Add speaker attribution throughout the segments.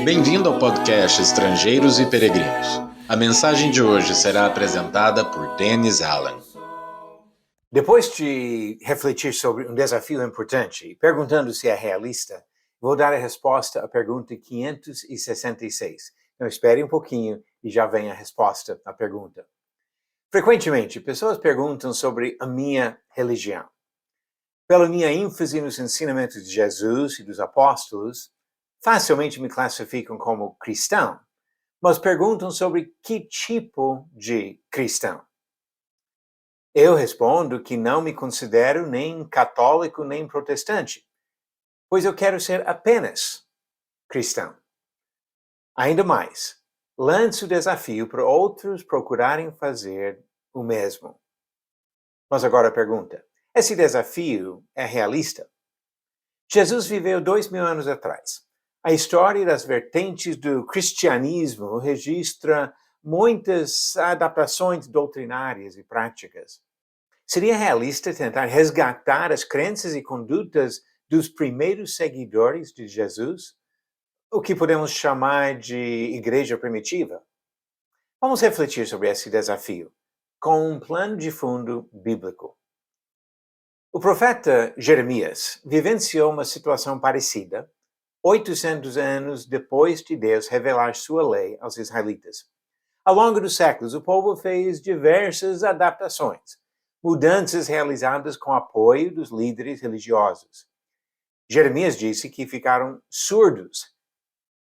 Speaker 1: Bem-vindo ao podcast Estrangeiros e Peregrinos. A mensagem de hoje será apresentada por Dennis Allen.
Speaker 2: Depois de refletir sobre um desafio importante, perguntando se é realista, vou dar a resposta à pergunta 566. Então, espere um pouquinho e já vem a resposta à pergunta. Frequentemente, pessoas perguntam sobre a minha religião. Pela minha ênfase nos ensinamentos de Jesus e dos apóstolos, facilmente me classificam como cristão, mas perguntam sobre que tipo de cristão. Eu respondo que não me considero nem católico nem protestante, pois eu quero ser apenas cristão. Ainda mais, lanço o desafio para outros procurarem fazer o mesmo. Mas agora a pergunta: esse desafio é realista? Jesus viveu 2000 anos atrás. A história das vertentes do cristianismo registra muitas adaptações doutrinárias e práticas. Seria realista tentar resgatar as crenças e condutas dos primeiros seguidores de Jesus? O que podemos chamar de igreja primitiva? Vamos refletir sobre esse desafio com um plano de fundo bíblico. O profeta Jeremias vivenciou uma situação parecida 800 anos depois de Deus revelar sua lei aos israelitas. Ao longo dos séculos, o povo fez diversas adaptações, mudanças realizadas com apoio dos líderes religiosos. Jeremias disse que ficaram surdos,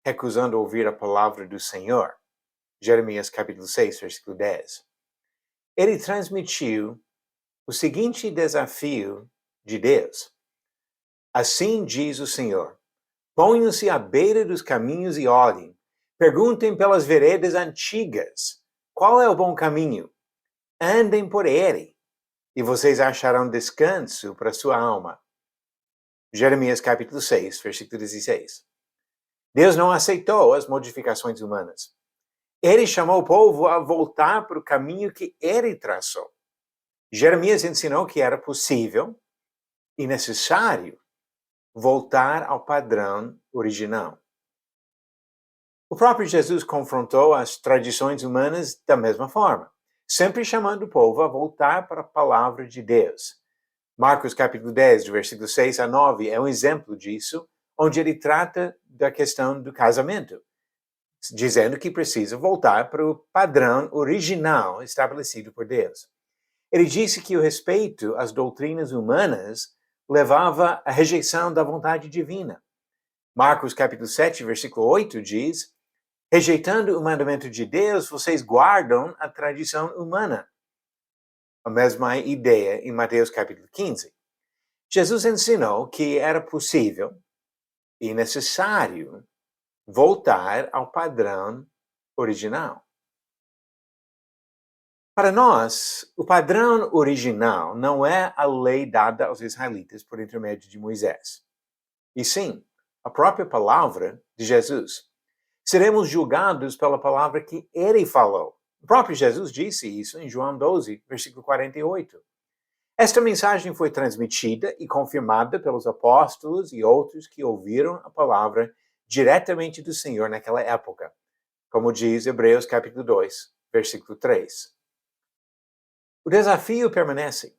Speaker 2: recusando ouvir a palavra do Senhor. Jeremias capítulo 6, versículo 10. Ele transmitiu o seguinte desafio de Deus. Assim diz o Senhor: ponham-se à beira dos caminhos e olhem. Perguntem pelas veredas antigas: qual é o bom caminho? Andem por ele, e vocês acharão descanso para sua alma. Jeremias capítulo 6, versículo 16. Deus não aceitou as modificações humanas. Ele chamou o povo a voltar para o caminho que ele traçou. Jeremias ensinou que era possível e necessário voltar ao padrão original. O próprio Jesus confrontou as tradições humanas da mesma forma, sempre chamando o povo a voltar para a palavra de Deus. Marcos capítulo 10, versículo 6 a 9, é um exemplo disso, onde ele trata da questão do casamento, dizendo que precisa voltar para o padrão original estabelecido por Deus. Ele disse que o respeito às doutrinas humanas levava à rejeição da vontade divina. Marcos capítulo 7, versículo 8 diz: rejeitando o mandamento de Deus, vocês guardam a tradição humana. A mesma ideia em Mateus capítulo 15. Jesus ensinou que era possível e necessário voltar ao padrão original. Para nós, o padrão original não é a lei dada aos israelitas por intermédio de Moisés, e sim a própria palavra de Jesus. Seremos julgados pela palavra que ele falou. O próprio Jesus disse isso em João 12, versículo 48. Esta mensagem foi transmitida e confirmada pelos apóstolos e outros que ouviram a palavra diretamente do Senhor naquela época, como diz Hebreus capítulo 2, versículo 3. O desafio permanece.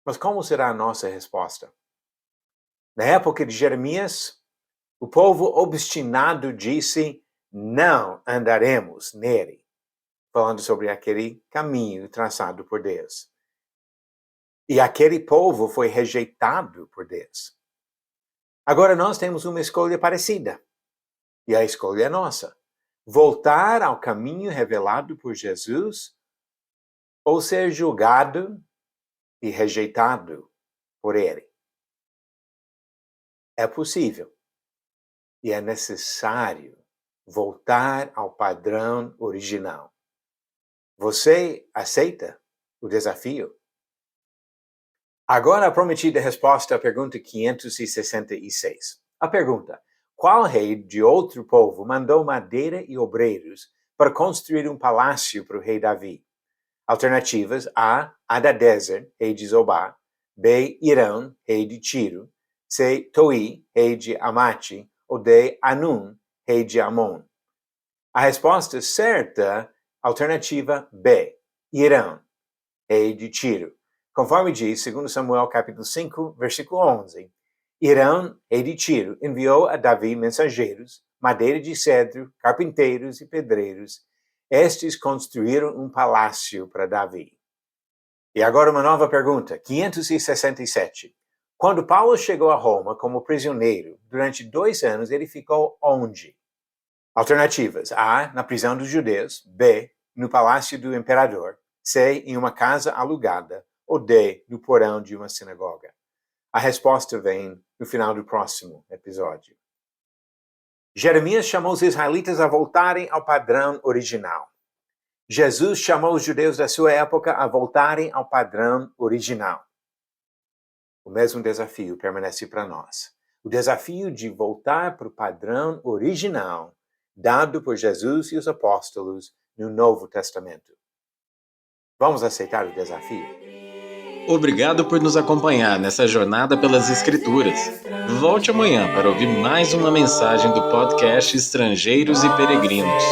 Speaker 2: Mas como será a nossa resposta? Na época de Jeremias, o povo obstinado disse: não andaremos nele, falando sobre aquele caminho traçado por Deus. E aquele povo foi rejeitado por Deus. Agora nós temos uma escolha parecida, e a escolha é nossa: voltar ao caminho revelado por Jesus ou ser julgado e rejeitado por ele. É possível e é necessário voltar ao padrão original. Você aceita o desafio? Agora a prometida resposta à pergunta 566. A pergunta: qual rei de outro povo mandou madeira e obreiros para construir um palácio para o rei Davi? Alternativas: A. Hadadezer, rei de Zobá; B. Irão, rei de Tiro; C. Toi, rei de Amate; ou de Anum, rei de Amon? A resposta certa, alternativa B, Irão, rei de Tiro. Conforme diz 2 Samuel capítulo 5, versículo 11, Irão, rei de Tiro, enviou a Davi mensageiros, madeira de cedro, carpinteiros e pedreiros. Estes construíram um palácio para Davi. E agora uma nova pergunta, 567. Quando Paulo chegou a Roma como prisioneiro, durante 2 anos ele ficou onde? Alternativas: A, na prisão dos judeus, B, no palácio do imperador, C, em uma casa alugada, ou D, no porão de uma sinagoga. A resposta vem no final do próximo episódio. Jeremias chamou os israelitas a voltarem ao padrão original. Jesus chamou os judeus da sua época a voltarem ao padrão original. O mesmo desafio permanece para nós. O desafio de voltar para o padrão original dado por Jesus e os apóstolos no Novo Testamento. Vamos aceitar o desafio?
Speaker 1: Obrigado por nos acompanhar nessa jornada pelas Escrituras. Volte amanhã para ouvir mais uma mensagem do podcast Estrangeiros e Peregrinos.